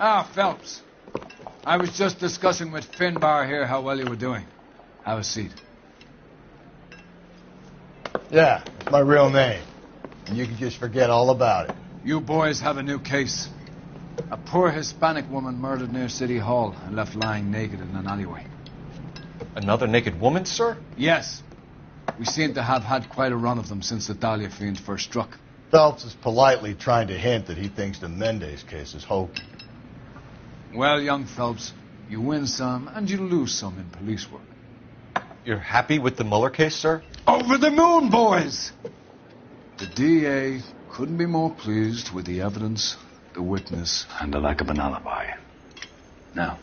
Ah, Phelps. I was just discussing with Finbar here how well you were doing. Have a seat. Yeah, it's my real name. And you can just forget all about it. You boys have a new case. A poor Hispanic woman murdered near City Hall and left lying naked in an alleyway. Another naked woman, sir? Yes. We seem to have had quite a run of them since the Dahlia fiend first struck. Phelps is politely trying to hint that he thinks the Mendez case is hokey. Well, young Phelps, you win some and you lose some in police work. You're happy with the Mueller case, sir? Over the moon, boys! The DA couldn't be more pleased with the evidence, the witness, and the lack of an alibi. Now,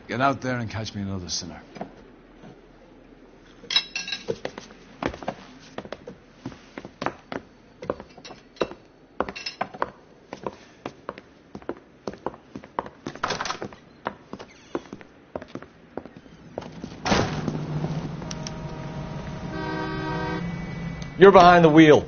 get out there and catch me another sinner. You're behind the wheel.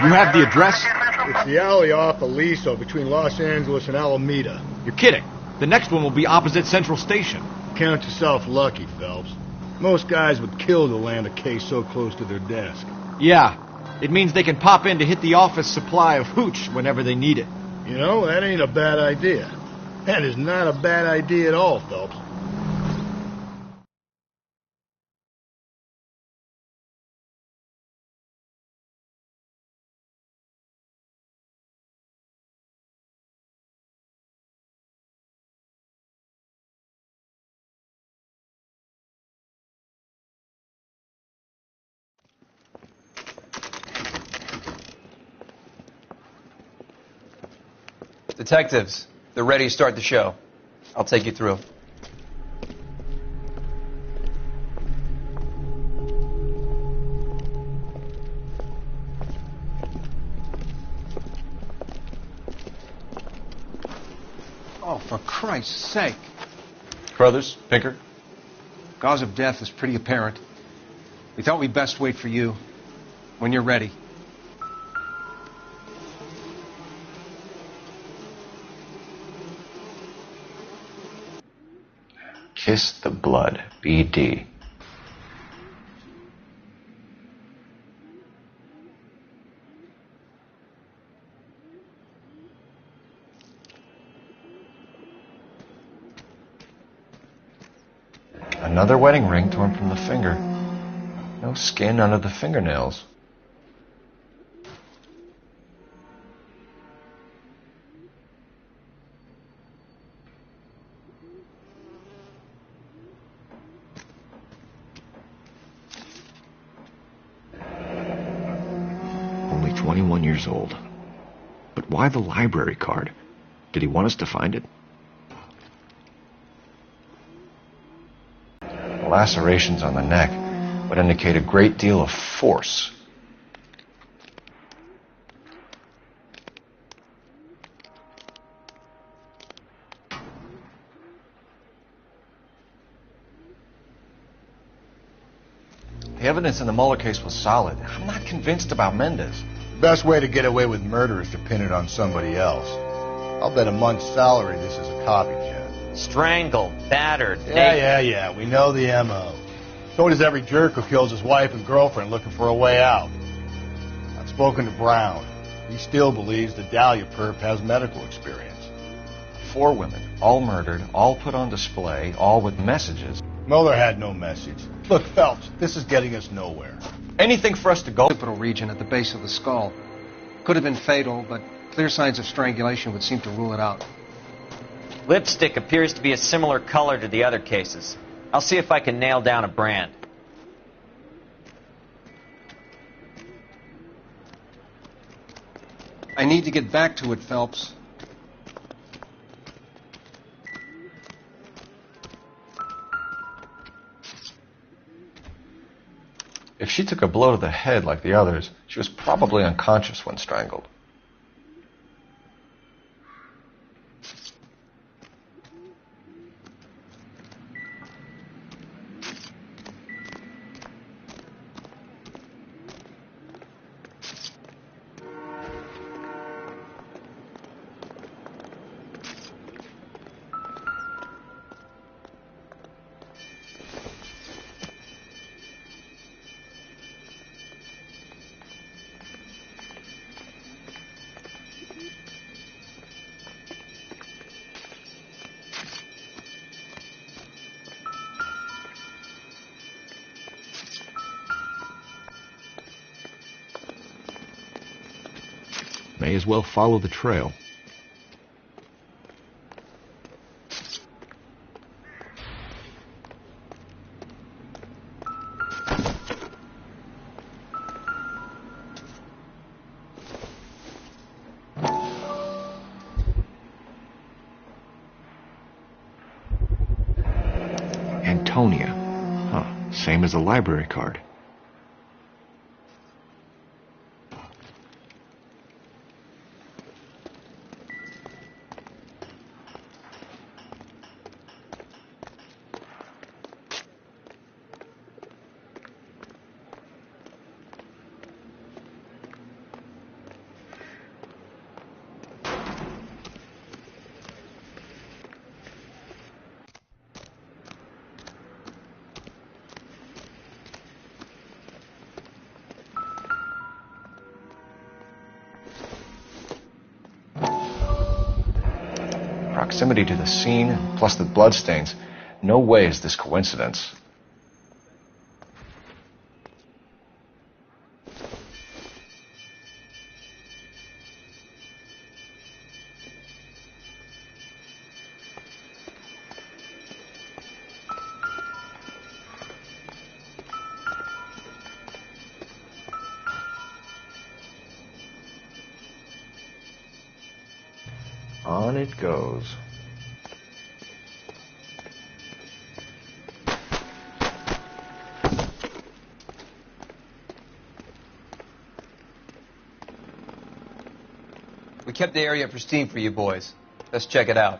You have the address? It's the alley off Aliso between Los Angeles and Alameda. You're kidding. The next one will be opposite Central Station. Count yourself lucky, Phelps. Most guys would kill to land a case so close to their desk. Yeah. It means they can pop in to hit the office supply of hooch whenever they need it. You know, that ain't a bad idea. That is not a bad idea at all, Phelps. Detectives, they're ready to start the show. I'll take you through. Oh, for Christ's sake. Carruthers, Pinker. Cause of death is pretty apparent. We thought we'd best wait for you. When you're ready. Kiss the blood, BD. Another wedding ring torn from the finger. No skin under the fingernails. Only 21 years old. But why the library card? Did he want us to find it? The lacerations on the neck would indicate a great deal of force. The evidence in the Mueller case was solid. I'm not convinced about Mendez. Best way to get away with murder is to pin it on somebody else. I'll bet a month's salary this is a copycat. Strangled, battered, Yeah, we know the M.O. So does every jerk who kills his wife and girlfriend looking for a way out. I've spoken to Brown. He still believes the Dahlia perp has medical experience. 4 women, all murdered, all put on display, all with messages. Mueller had no message. Look, Phelps, this is getting us nowhere. Anything for us to go. Occipital region at the base of the skull. Could have been fatal, but clear signs of strangulation would seem to rule it out. Lipstick appears to be a similar color to the other cases. I'll see if I can nail down a brand. I need to get back to it, Phelps. If she took a blow to the head like the others, she was probably unconscious when strangled. may as well follow the trail. Antonia. Huh, same as the library card. Proximity to the scene, plus the bloodstains. No way is this coincidence. On it goes. We kept the area pristine for you boys. Let's check it out.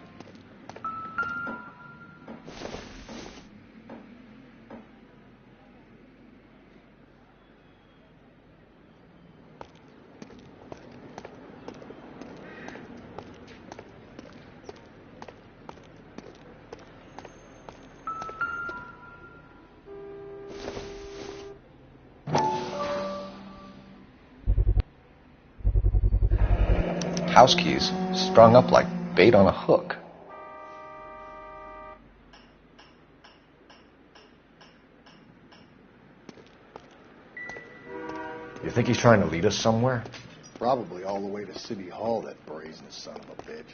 House keys, strung up like bait on a hook. You think he's trying to lead us somewhere? Probably all the way to City Hall, that brazen son of a bitch.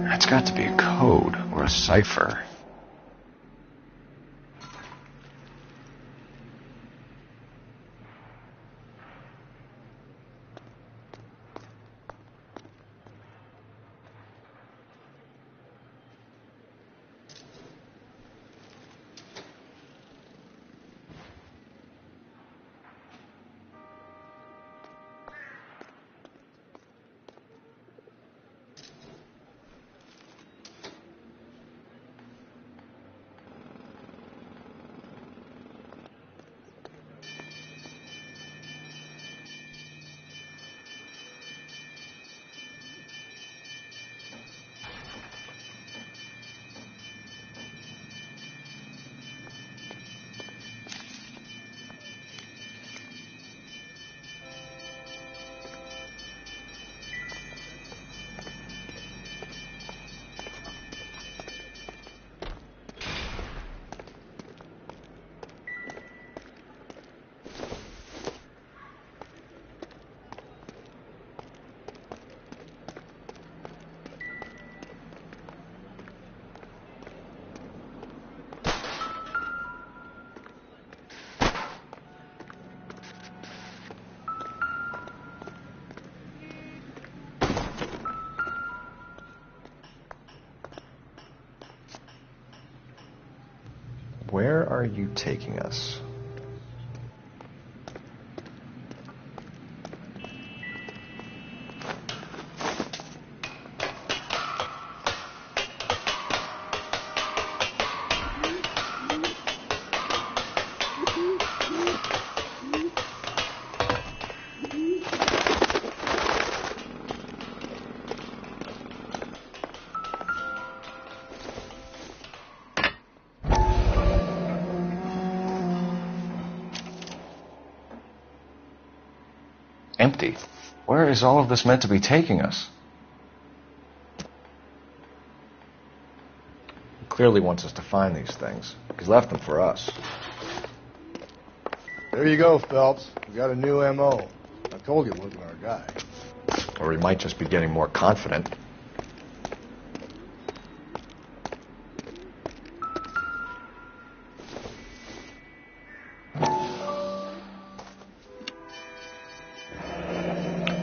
That's got to be a code or a cipher. Where are you taking us? Empty. Where is all of this meant to be taking us? He clearly wants us to find these things. He's left them for us. There you go, Phelps. We got a new M.O. I told you it wasn't our guy. Or he might just be getting more confident.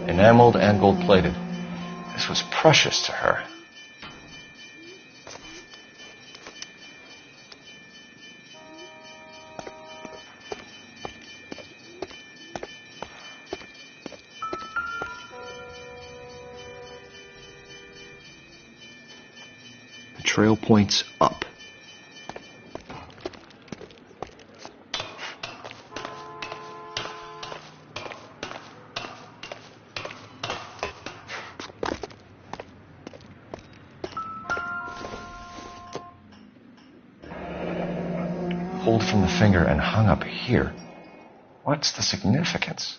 Enameled and gold-plated. This was precious to her. The trail points up. Pulled from the finger and hung up here. What's the significance?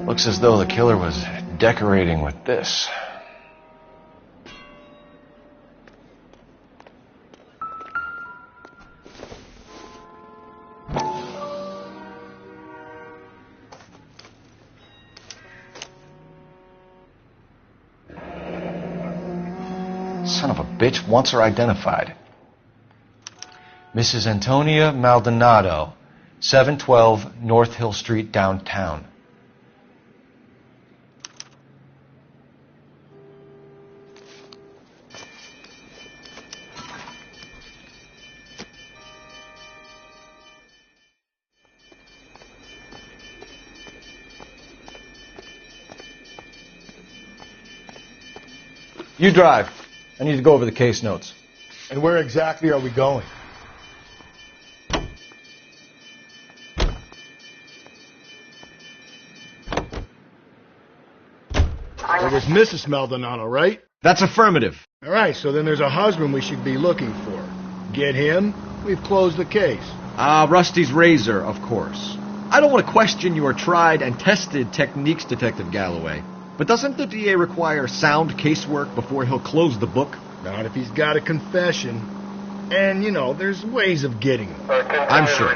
Looks as though the killer was decorating with this. Son of a bitch wants her identified. Mrs. Antonia Maldonado, 712 North Hill Street, downtown. You drive. I need to go over the case notes. And where exactly are we going? Well, there's Mrs. Maldonado, right? That's affirmative. All right, so then there's a husband we should be looking for. Get him, we've closed the case. Rusty's razor, of course. I don't want to question your tried and tested techniques, Detective Galloway. But doesn't the DA require sound casework before he'll close the book? Not if he's got a confession. And, you know, there's ways of getting them. I'm sure.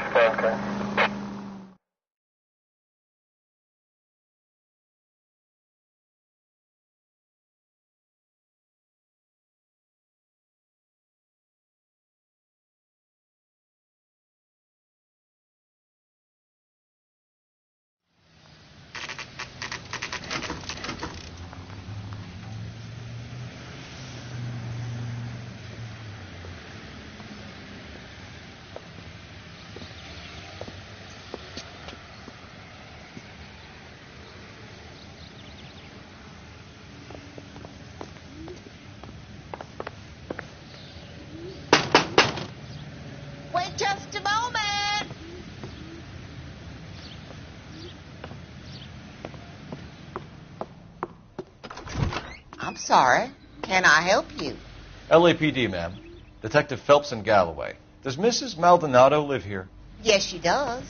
Just a moment. I'm sorry. Can I help you? LAPD, ma'am. Detective Phelps and Galloway. Does Mrs. Maldonado live here? Yes, she does.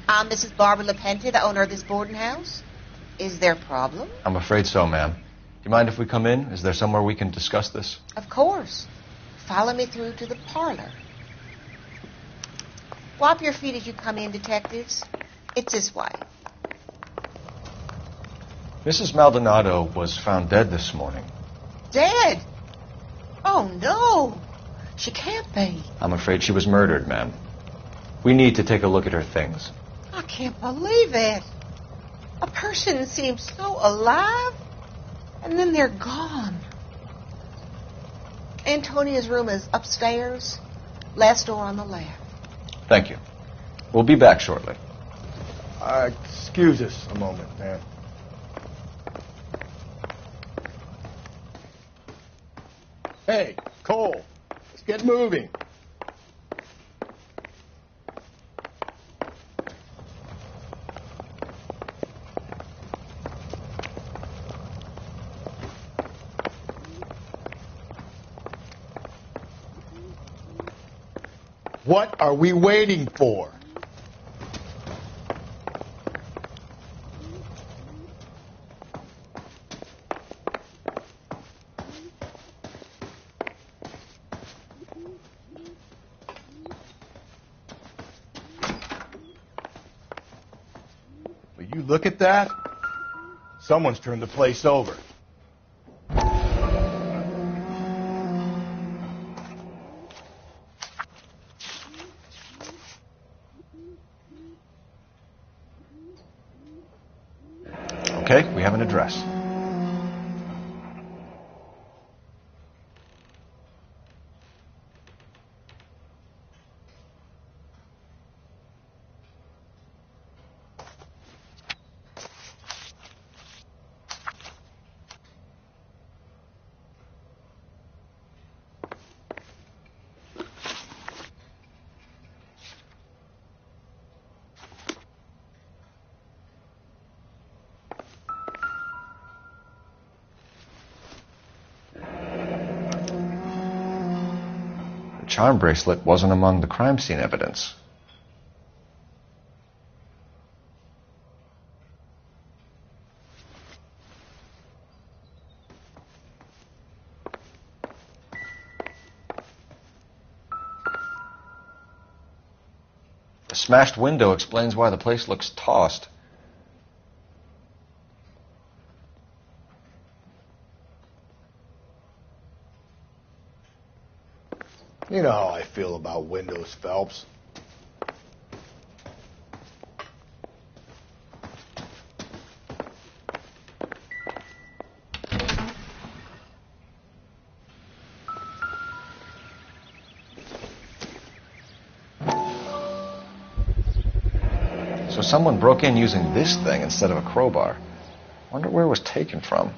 I'm Mrs. Barbara LaPenta, the owner of this boarding house. Is there a problem? I'm afraid so, ma'am. Do you mind if we come in? Is there somewhere we can discuss this? Of course. Follow me through to the parlor. Wipe your feet as you come in, detectives. It's this way. Mrs. Maldonado was found dead this morning. Dead? Oh, no. She can't be. I'm afraid she was murdered, ma'am. We need to take a look at her things. I can't believe it. A person seems so alive, and then they're gone. Antonia's room is upstairs, last door on the left. Thank you. We'll be back shortly. Excuse us a moment, ma'am. Hey, Cole, let's get moving. What are we waiting for? Will you look at that? Someone's turned the place over. Okay, we have an address. The charm bracelet wasn't among the crime scene evidence. The smashed window explains why the place looks tossed. You know how I feel about windows, Phelps. So someone broke in using this thing instead of a crowbar. Wonder where it was taken from.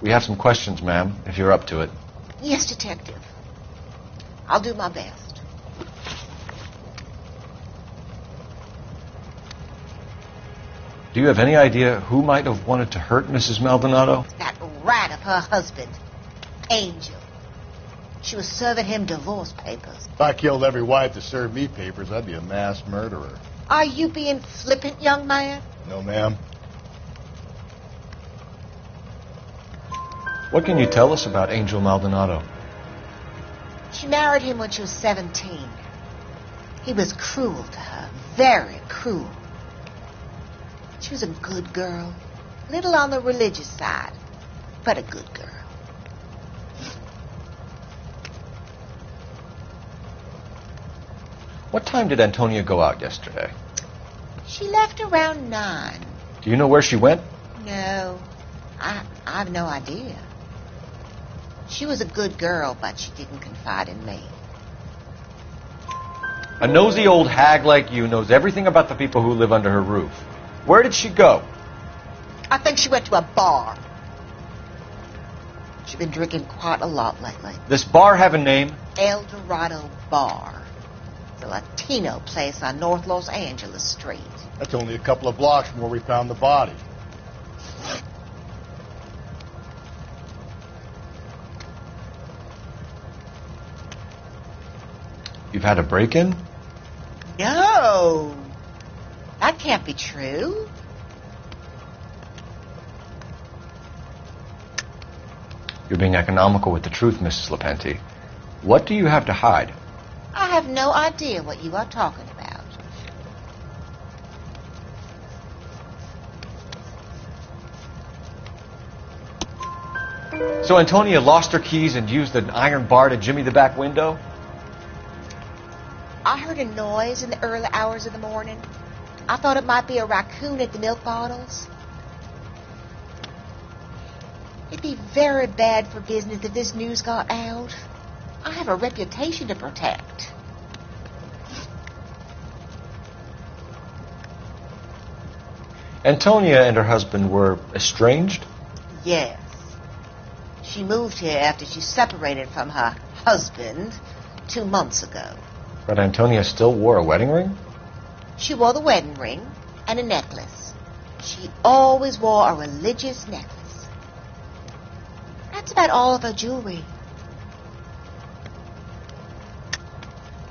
We have some questions, ma'am, if you're up to it. Yes, Detective. I'll do my best. Do you have any idea who might have wanted to hurt Mrs. Maldonado? That rat of her husband, Angel. She was serving him divorce papers. If I killed every wife to serve me papers, I'd be a mass murderer. Are you being flippant, young man? No, ma'am. What can you tell us about Angel Maldonado? She married him when she was 17. He was cruel to her, very cruel. She was a good girl, a little on the religious side, but a good girl. What time did Antonia go out yesterday? She left around 9. Do you know where she went? No, I've no idea. She was a good girl, but she didn't confide in me. A nosy old hag like you knows everything about the people who live under her roof. Where did she go? I think she went to a bar. She's been drinking quite a lot lately. This bar have a name? El Dorado Bar. It's a Latino place on North Los Angeles Street. That's only a couple of blocks from where we found the body. You've had a break-in? No. That can't be true. You're being economical with the truth, Mrs. Lepenti. What do you have to hide? I have no idea what you are talking about. So Antonia lost her keys and used an iron bar to jimmy the back window? I heard a noise in the early hours of the morning. I thought it might be a raccoon at the milk bottles. It'd be very bad for business if this news got out. I have a reputation to protect. Antonia and her husband were estranged? Yes. She moved here after she separated from her husband 2 months ago. But Antonia still wore a wedding ring? She wore the wedding ring and a necklace. She always wore a religious necklace. That's about all of her jewelry.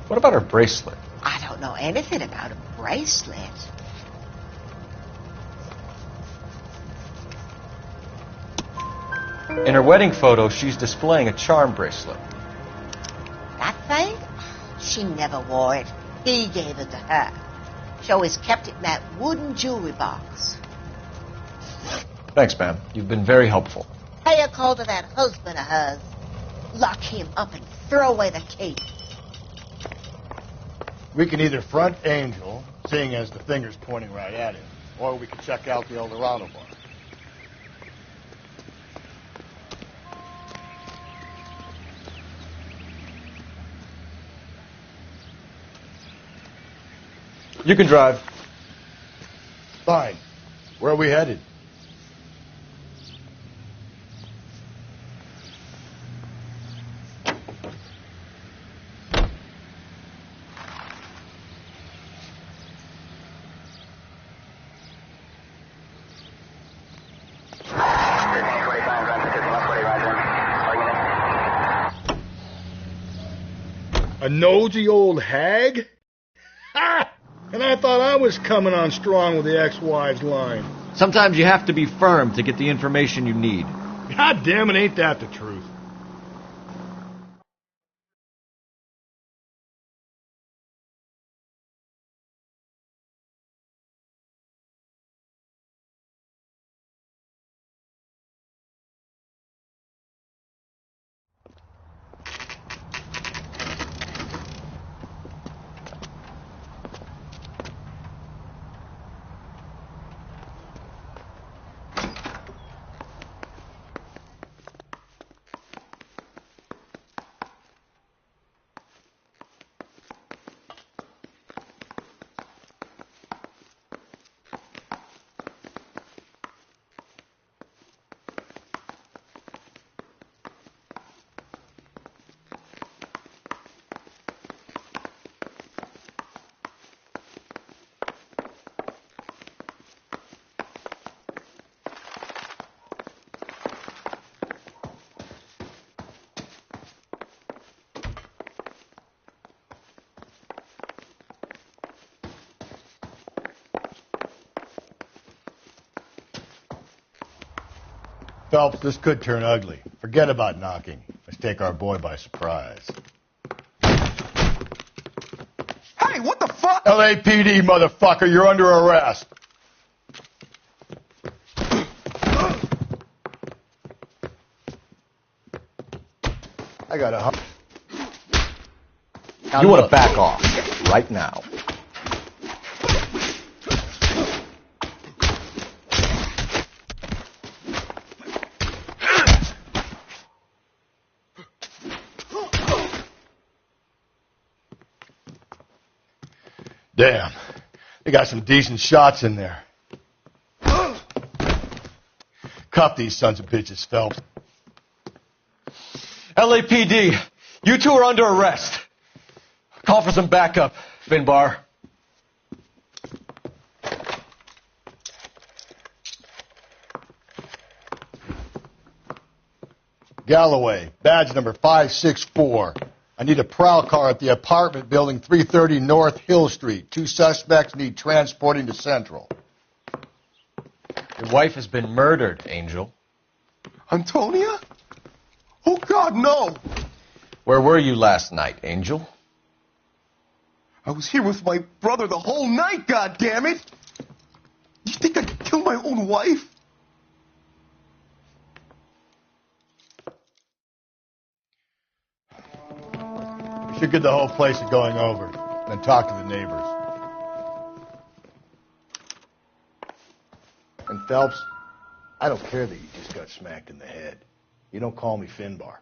What about her bracelet? I don't know anything about a bracelet. In her wedding photo, she's displaying a charm bracelet. That thing? She never wore it. He gave it to her. She always kept it in that wooden jewelry box. Thanks, ma'am. You've been very helpful. Pay a call to that husband of hers. Lock him up and throw away the key. We can either front Angel, seeing as the finger's pointing right at him, or we can check out the Eldorado bar. You can drive. Fine. Where are we headed? A nosy old hag? Ha! And I thought I was coming on strong with the ex-wives line. Sometimes you have to be firm to get the information you need. God damn it, ain't that the truth? Phelps, this could turn ugly. Forget about knocking. Let's take our boy by surprise. Hey, what the fuck? LAPD, motherfucker, you're under arrest. I got a... You want to back off right now. Damn. They got some decent shots in there. Cuff these sons of bitches, Phelps. LAPD, you two are under arrest. Call for some backup, Finbar. Galloway, badge number 564. I need a prowl car at the apartment building 330 North Hill Street. 2 suspects need transporting to Central. Your wife has been murdered, Angel. Antonia? Oh, God, no. Where were you last night, Angel? I was here with my brother the whole night, goddammit! You think I'd kill my own wife? Figured the whole place is going over. Then talk to the neighbors. And Phelps, I don't care that you just got smacked in the head. You don't call me Finbar.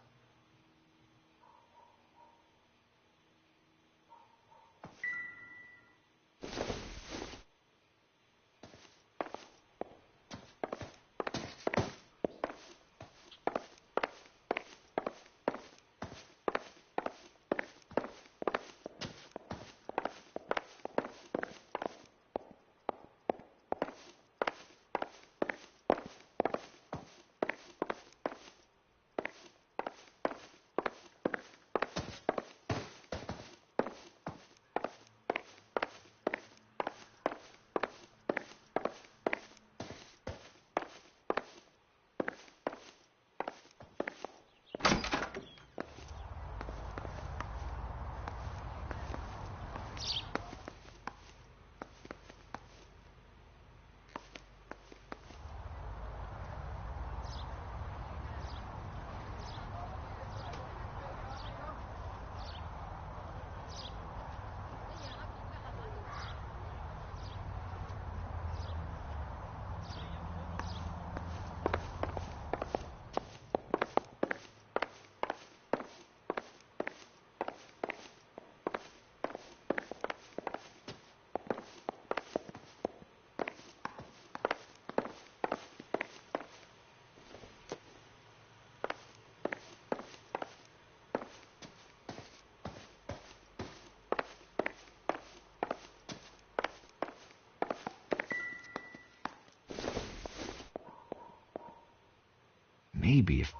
Maybe if...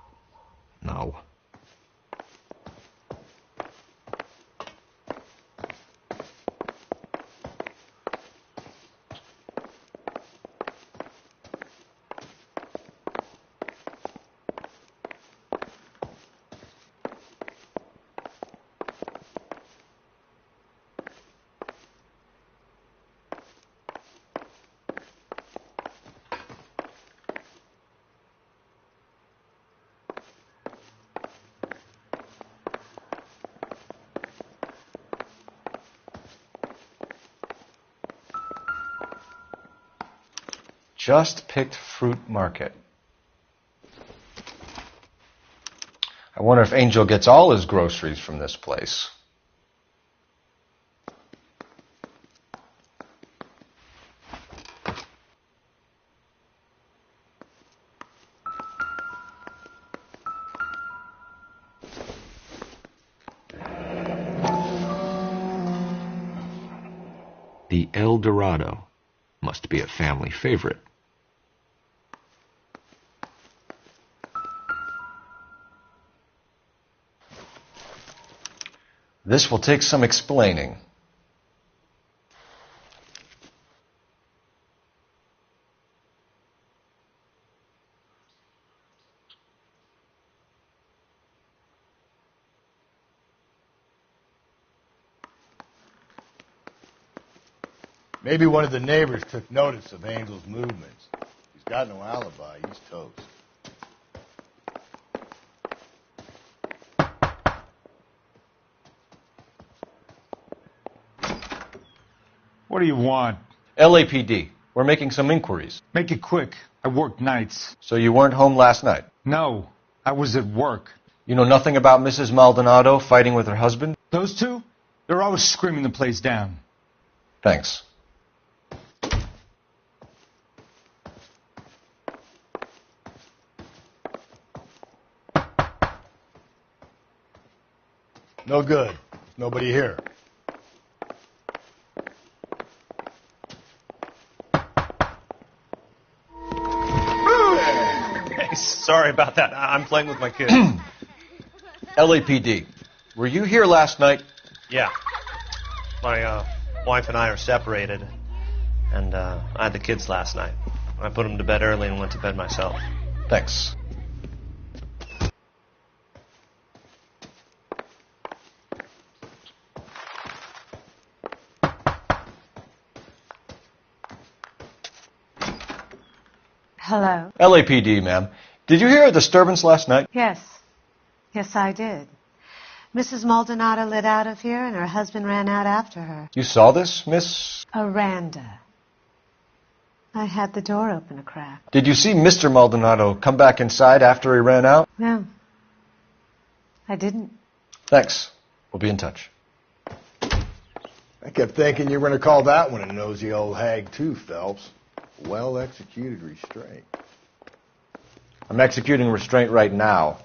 No. Just picked fruit market. I wonder if Angel gets all his groceries from this place. The El Dorado must be a family favorite. This will take some explaining. Maybe one of the neighbors took notice of Angel's movements. He's got no alibi. He's toast. What do you want? LAPD. We're making some inquiries. Make it quick. I work nights. So you weren't home last night? No, I was at work. You know nothing about Mrs. Maldonado fighting with her husband? Those two? They're always screaming the place down. Thanks. No good. Nobody here. Sorry about that. I'm playing with my kid. LAPD. Were you here last night? Yeah. My wife and I are separated, and I had the kids last night. I put them to bed early and went to bed myself. Thanks. Hello? LAPD, ma'am. Did you hear a disturbance last night? Yes. Yes, I did. Mrs. Maldonado lit out of here, and her husband ran out after her. You saw this, Miss? Aranda. I had the door open a crack. Did you see Mr. Maldonado come back inside after he ran out? No. I didn't. Thanks. We'll be in touch. I kept thinking you were going to call that one a nosy old hag too, Phelps. Well-executed restraint. I'm executing restraint right now,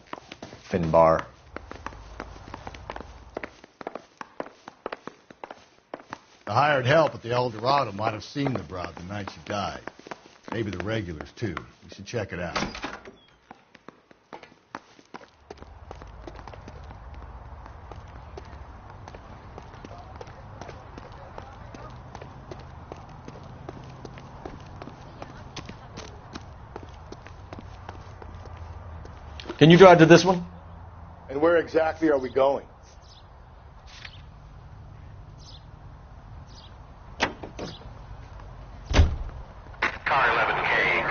Finbar. The hired help at the El Dorado might have seen the broad the night she died. Maybe the regulars, too. We should check it out. Can you drive to this one? And where exactly are we going? Car 11K,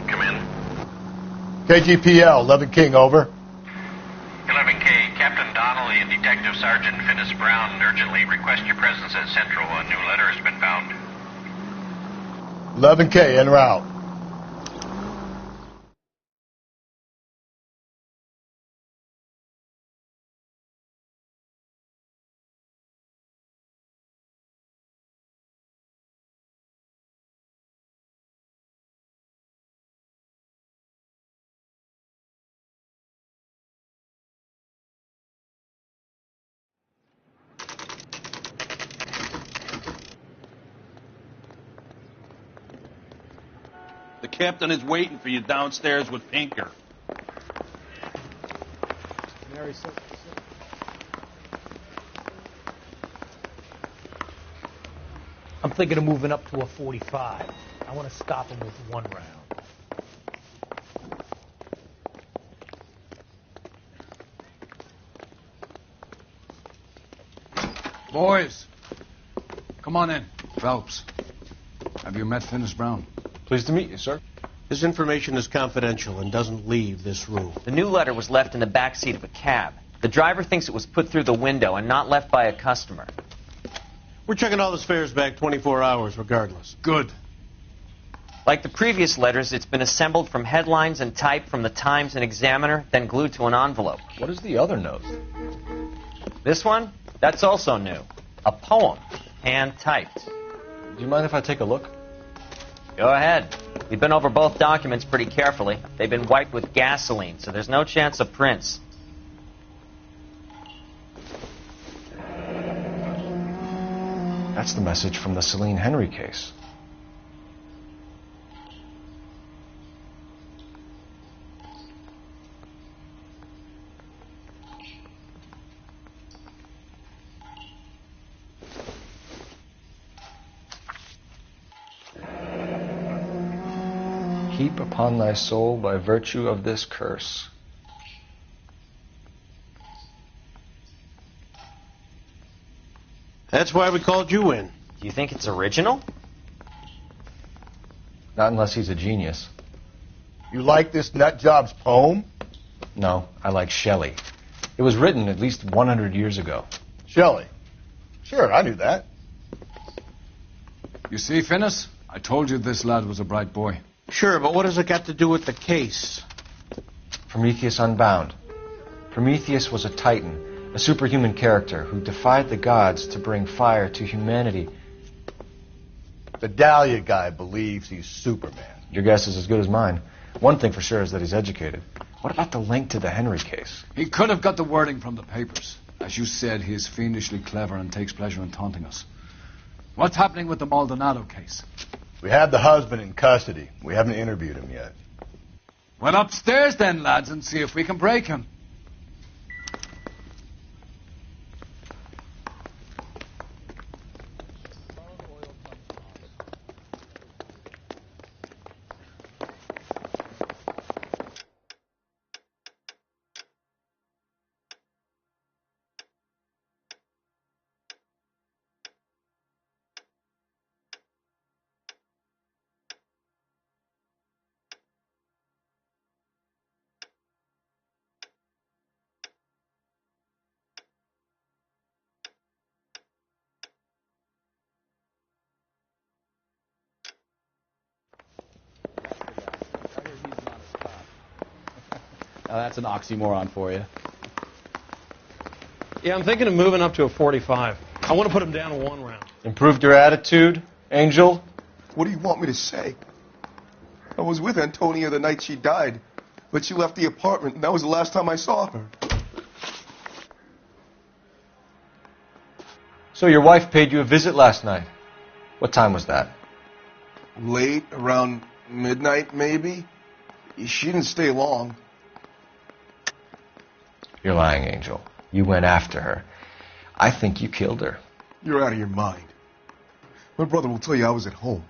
come in. KGPL, 11 King, over. 11K, Captain Donnelly and Detective Sergeant Finnis Brown urgently request your presence at Central. A new letter has been found. 11K, en route. The captain is waiting for you downstairs with Pinker. Mary says. I'm thinking of moving up to a 45. I want to stop him with one round. Boys, come on in. Phelps, have you met Finnis Brown? Pleased to meet you, sir. This information is confidential and doesn't leave this room. The new letter was left in the back seat of a cab. The driver thinks it was put through the window and not left by a customer. We're checking all the fares back 24 hours regardless. Good. Like the previous letters, it's been assembled from headlines and type from the Times and Examiner, then glued to an envelope. What is the other note? This one? That's also new. A poem, hand-typed. Do you mind if I take a look? Go ahead. We've been over both documents pretty carefully. They've been wiped with gasoline, so there's no chance of prints. That's the message from the Celine Henry case. Heap upon thy soul by virtue of this curse. That's why we called you in. Do you think it's original? Not unless he's a genius. You like this nutjob's poem? No, I like Shelley. It was written at least 100 years ago. Shelley? Sure, I knew that. You see, Finnis, I told you this lad was a bright boy. Sure, but what has it got to do with the case? Prometheus Unbound. Prometheus was a titan, a superhuman character who defied the gods to bring fire to humanity. The Dahlia guy believes he's Superman. Your guess is as good as mine. One thing for sure is that he's educated. What about the link to the Henry case? He could have got the wording from the papers. As you said, he is fiendishly clever and takes pleasure in taunting us. What's happening with the Maldonado case? We have the husband in custody. We haven't interviewed him yet. Well, upstairs then, lads, and see if we can break him. That's an oxymoron for you. Yeah, I'm thinking of moving up to a 45. I want to put him down to 1 round. Improved your attitude, Angel? What do you want me to say? I was with Antonia the night she died, but she left the apartment, and that was the last time I saw her. So your wife paid you a visit last night. What time was that? Late, around midnight, maybe. She didn't stay long. You're lying, Angel. You went after her. I think you killed her. You're out of your mind. My brother will tell you I was at home.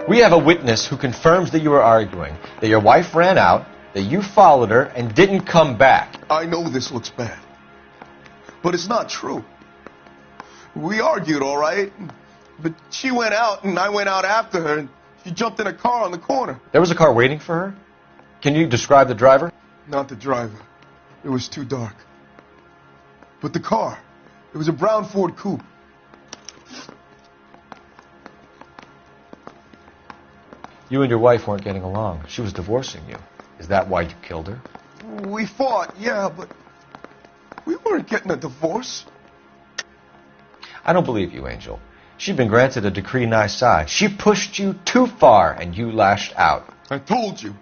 We have a witness who confirms that you were arguing, that your wife ran out, that you followed her, and didn't come back. I know this looks bad, but it's not true. We argued, all right, but she went out, and I went out after her, and she jumped in a car on the corner. There was a car waiting for her? Can you describe the driver? Not the driver. It was too dark. But the car, it was a brown Ford Coupe. You and your wife weren't getting along. She was divorcing you. Is that why you killed her? We fought, yeah, but we weren't getting a divorce. I don't believe you, Angel. She'd been granted a decree nisi. She pushed you too far, and you lashed out. I told you,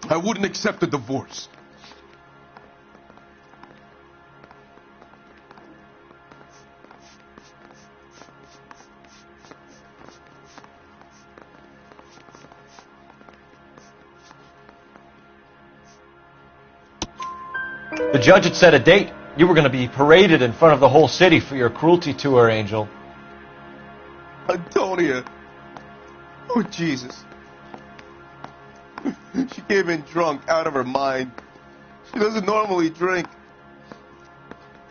I wouldn't accept a divorce. The judge had set a date. You were going to be paraded in front of the whole city for your cruelty to her, Angel. Antonia. Oh, Jesus. She came in drunk, out of her mind. She doesn't normally drink.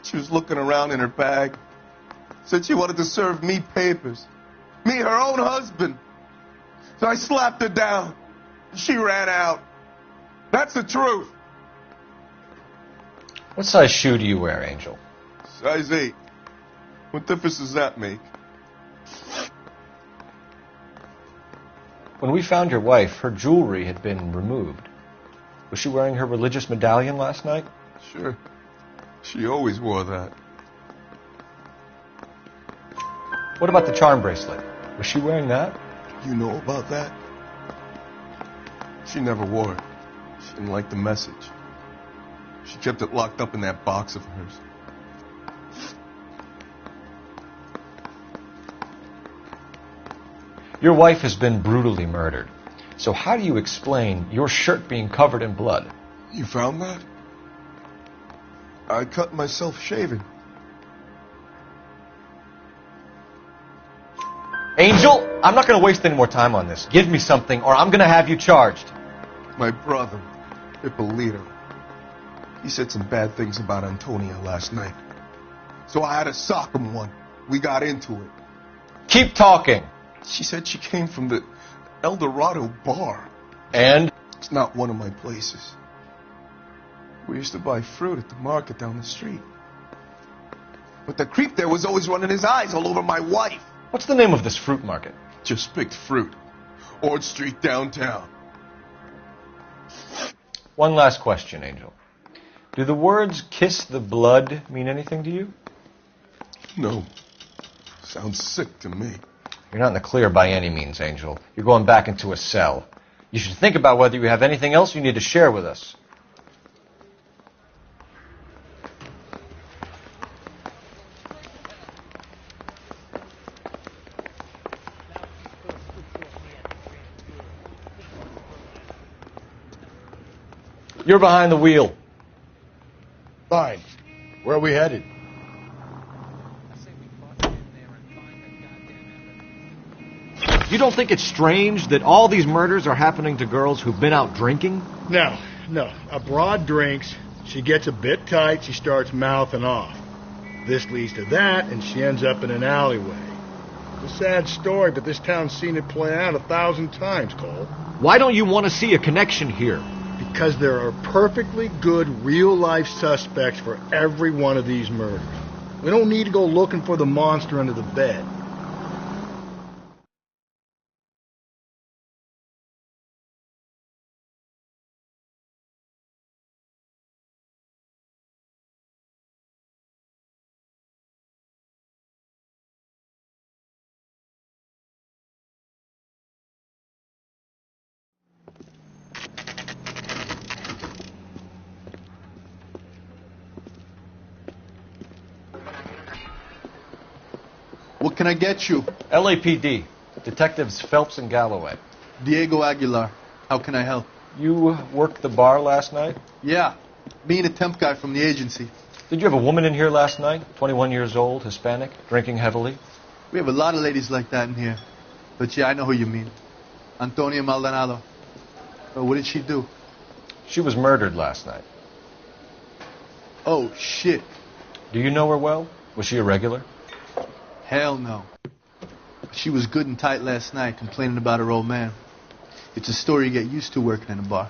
She was looking around in her bag. Said she wanted to serve me papers. Me, her own husband. So I slapped her down. She ran out. That's the truth. What size shoe do you wear, Angel? Size 8. What difference does that make? When we found your wife, her jewelry had been removed. Was she wearing her religious medallion last night? Sure. She always wore that. What about the charm bracelet? Was she wearing that? You know about that? She never wore it. She didn't like the message. She kept it locked up in that box of hers. Your wife has been brutally murdered. So how do you explain your shirt being covered in blood? You found that? I cut myself shaving. Angel, I'm not going to waste any more time on this. Give me something or I'm going to have you charged. My brother, Ippolito. He said some bad things about Antonia last night. So I had to sock him one. We got into it. Keep talking. She said she came from the El Dorado bar. And? It's not one of my places. We used to buy fruit at the market down the street. But the creep there was always running his eyes all over my wife. What's the name of this fruit market? Just picked fruit. Ord Street downtown. One last question, Angel. Do the words kiss the blood mean anything to you? No. Sounds sick to me. You're not in the clear by any means, Angel. You're going back into a cell. You should think about whether you have anything else you need to share with us. You're behind the wheel. Fine. Where are we headed? You don't think it's strange that all these murders are happening to girls who've been out drinking? No. A broad drinks, she gets a bit tight, she starts mouthing off. This leads to that, and she ends up in an alleyway. It's a sad story, but this town's seen it play out 1,000 times, Cole. Why don't you want to see a connection here? Because there are perfectly good real-life suspects for every one of these murders. We don't need to go looking for the monster under the bed. What can I get you? LAPD. Detectives Phelps and Galloway. Diego Aguilar. How can I help? You worked the bar last night? Yeah. Me and a temp guy from the agency. Did you have a woman in here last night? 21 years old, Hispanic, drinking heavily? We have a lot of ladies like that in here. But yeah, I know who you mean. Antonia Maldonado. What did she do? She was murdered last night. Oh, shit. Do you know her well? Was she a regular? Hell no. She was good and tight last night, complaining about her old man. It's a story you get used to working in a bar.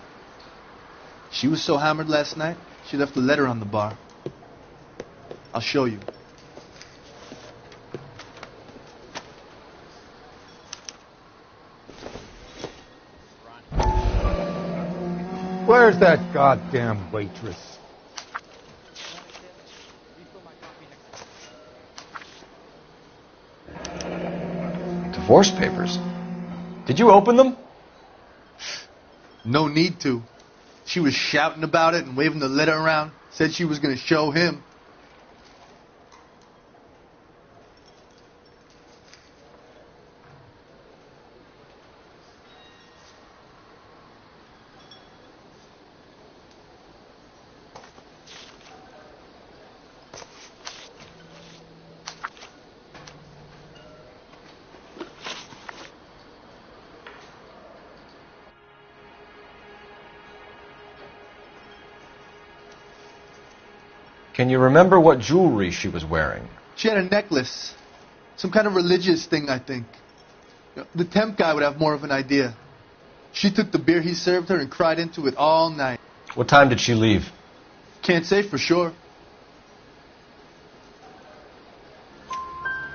She was so hammered last night, she left a letter on the bar. I'll show you. Where's that goddamn waitress? Divorce papers? Did you open them? No need to. She was shouting about it and waving the letter around. Said she was going to show him. Can you remember what jewelry she was wearing? She had a necklace. Some kind of religious thing, I think. The temp guy would have more of an idea. She took the beer he served her and cried into it all night. What time did she leave? Can't say for sure.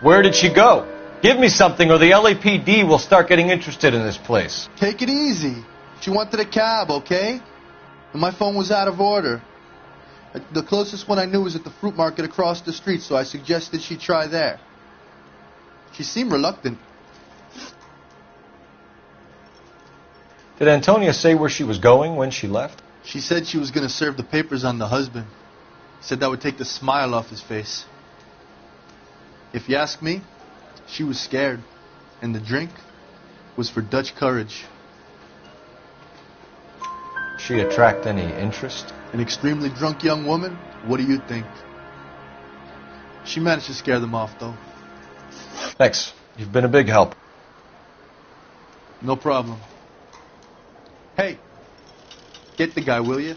Where did she go? Give me something or the LAPD will start getting interested in this place. Take it easy. She wanted a cab, okay? And my phone was out of order. The closest one I knew was at the fruit market across the street, so I suggested she try there. She seemed reluctant. Did Antonia say where she was going when she left? She said she was going to serve the papers on the husband. Said that would take the smile off his face. If you ask me, she was scared. And the drink was for Dutch courage. She attract any interest? An extremely drunk young woman? What do you think? She managed to scare them off, though. Thanks. You've been a big help. No problem. Hey, get the guy, will you?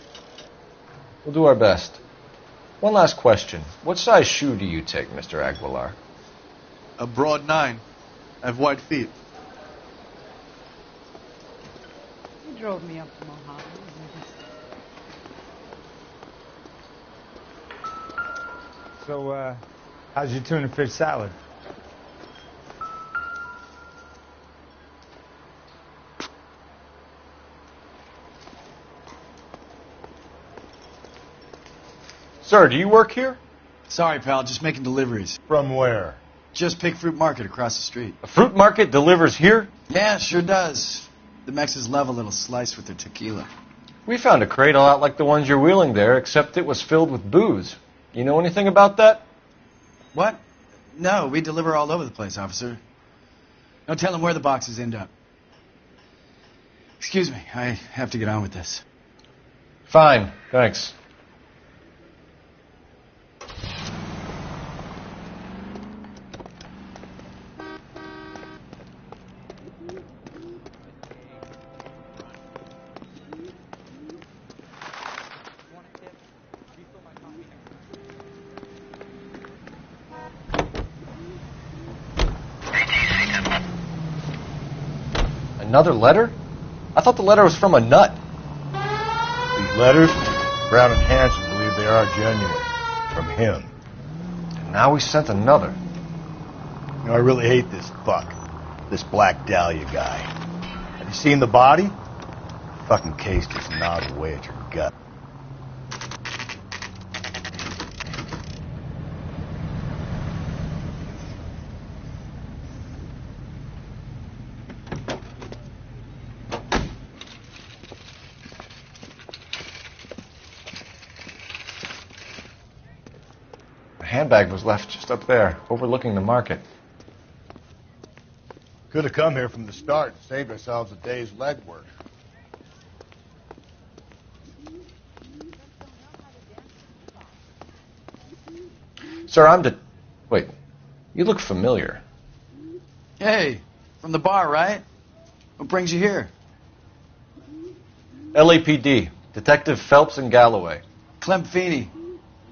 We'll do our best. One last question. What size shoe do you take, Mr. Aguilar? A broad 9. I have wide feet. You drove me up to Mojave. So, how's your tuna fish salad? Sir, do you work here? Sorry, pal, just making deliveries. From where? Just Pig Fruit Market across the street. A fruit market delivers here? Yeah, sure does. The Mexes love a little slice with their tequila. We found a crate a lot like the ones you're wheeling there, except it was filled with booze. You know anything about that? What? No, we deliver all over the place, officer. Don't tell them where the boxes end up. Excuse me, I have to get on with this. Fine, thanks. Another letter? I thought the letter was from a nut. Letters? Brown and Hanson believe they are genuine. From him. And now we sent another. You know, I really hate this fuck. This Black Dahlia guy. Have you seen the body? The fucking case just gnawed away at your gut. The handbag was left just up there, overlooking the market. Could have come here from the start and saved ourselves a day's legwork. Sir, Wait, you look familiar. Hey, from the bar, right? What brings you here? LAPD, Detective Phelps and Galloway. Clem Feeney.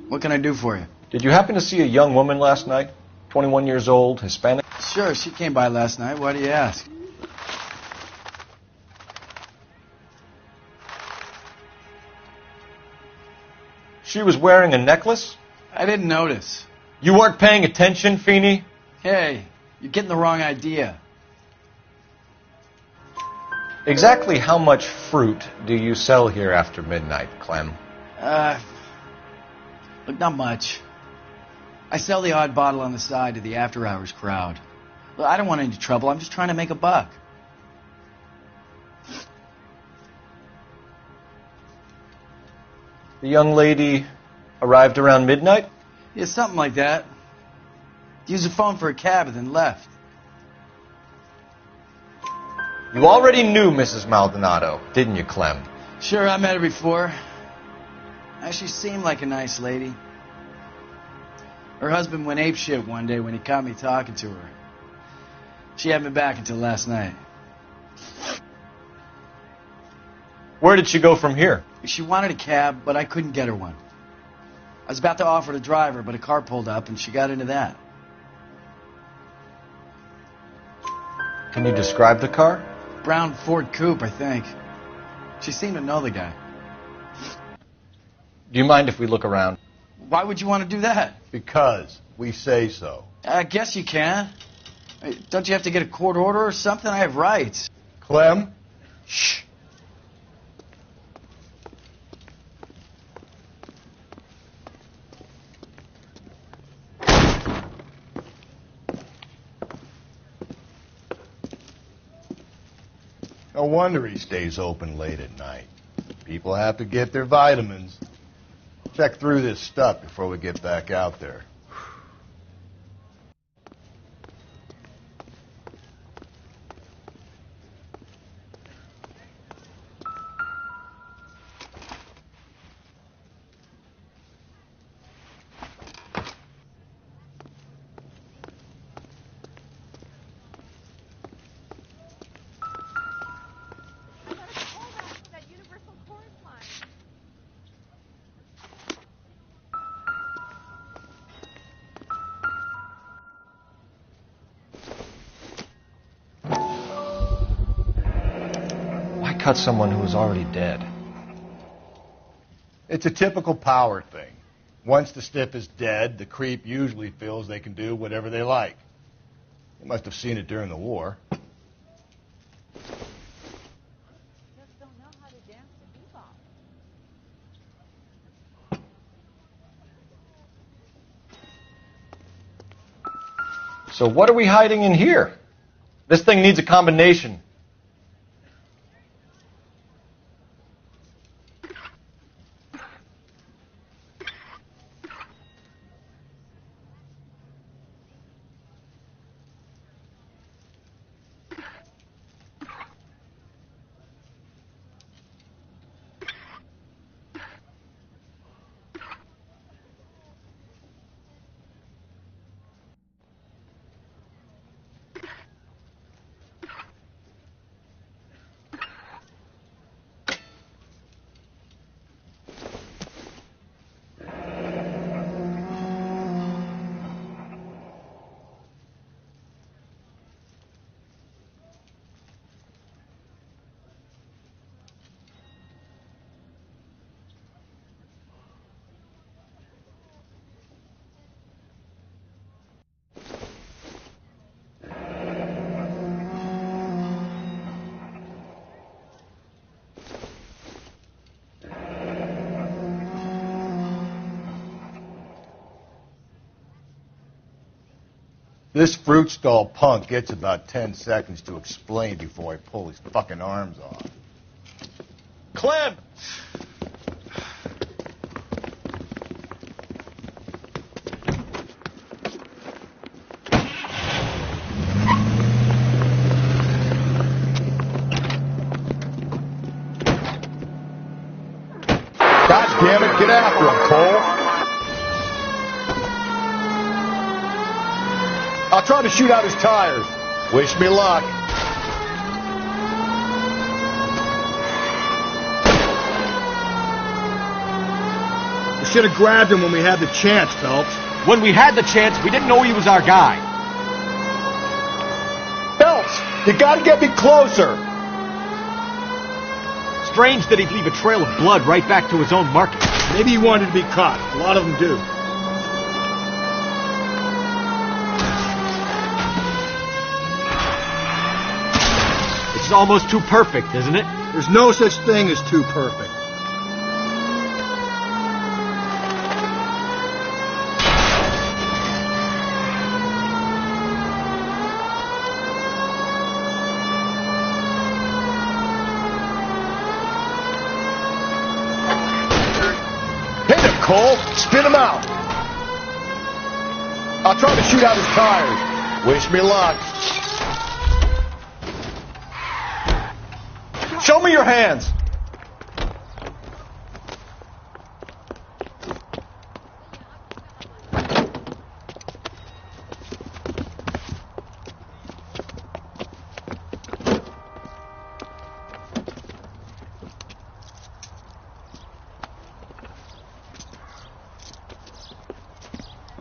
What can I do for you? Did you happen to see a young woman last night? 21 years old, Hispanic? Sure, she came by last night. Why do you ask? She was wearing a necklace? I didn't notice. You weren't paying attention, Feeney? Hey, you're getting the wrong idea. Exactly how much fruit do you sell here after midnight, Clem? Look, not much. I sell the odd bottle on the side to the after-hours crowd. Look, I don't want any trouble. I'm just trying to make a buck. The young lady arrived around midnight? Yeah, something like that. Used the phone for a cab and then left. You already knew Mrs. Maldonado, didn't you, Clem? Sure, I met her before. She seemed like a nice lady. Her husband went apeshit one day when he caught me talking to her. She hadn't been back until last night. Where did she go from here? She wanted a cab, but I couldn't get her one. I was about to offer to drive her, but a car pulled up and she got into that. Can you describe the car? Brown Ford Coupe, I think. She seemed to know the guy. Do you mind if we look around? Why would you want to do that? Because we say so. I guess you can. Don't you have to get a court order or something? I have rights. Clem? Shh. No wonder he stays open late at night. People have to get their vitamins. Check through this stuff before we get back out there. Cut someone who was already dead. It's a typical power thing. Once the stiff is dead, the creep usually feels they can do whatever they like. You must have seen it during the war. So what are we hiding in here? This thing needs a combination. This fruit stall punk gets about 10 seconds to explain before I pull his fucking arms off. Clem! God damn it, get after him, Cole. I'll try to shoot out his tires. Wish me luck. We should have grabbed him when we had the chance, Phelps. When we had the chance, we didn't know he was our guy. Phelps, you gotta get me closer. Strange that he'd leave a trail of blood right back to his own market. Maybe he wanted to be caught. A lot of them do. This is almost too perfect, isn't it? There's no such thing as too perfect. Hit him, Cole. Spin him out. I'll try to shoot out his tires. Wish me luck. Show me your hands.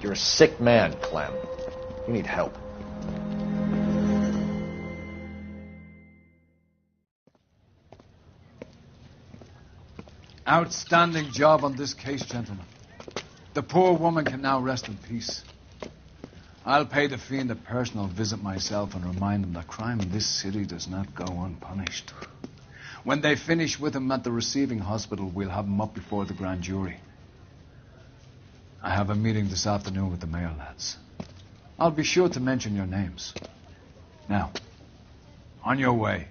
You're a sick man, Clem. You need help. Outstanding job on this case, gentlemen. The poor woman can now rest in peace. I'll pay the fiend a personal visit myself and remind him that crime in this city does not go unpunished. When they finish with him at the receiving hospital, we'll have him up before the grand jury. I have a meeting this afternoon with the mayor lads. I'll be sure to mention your names. Now, on your way.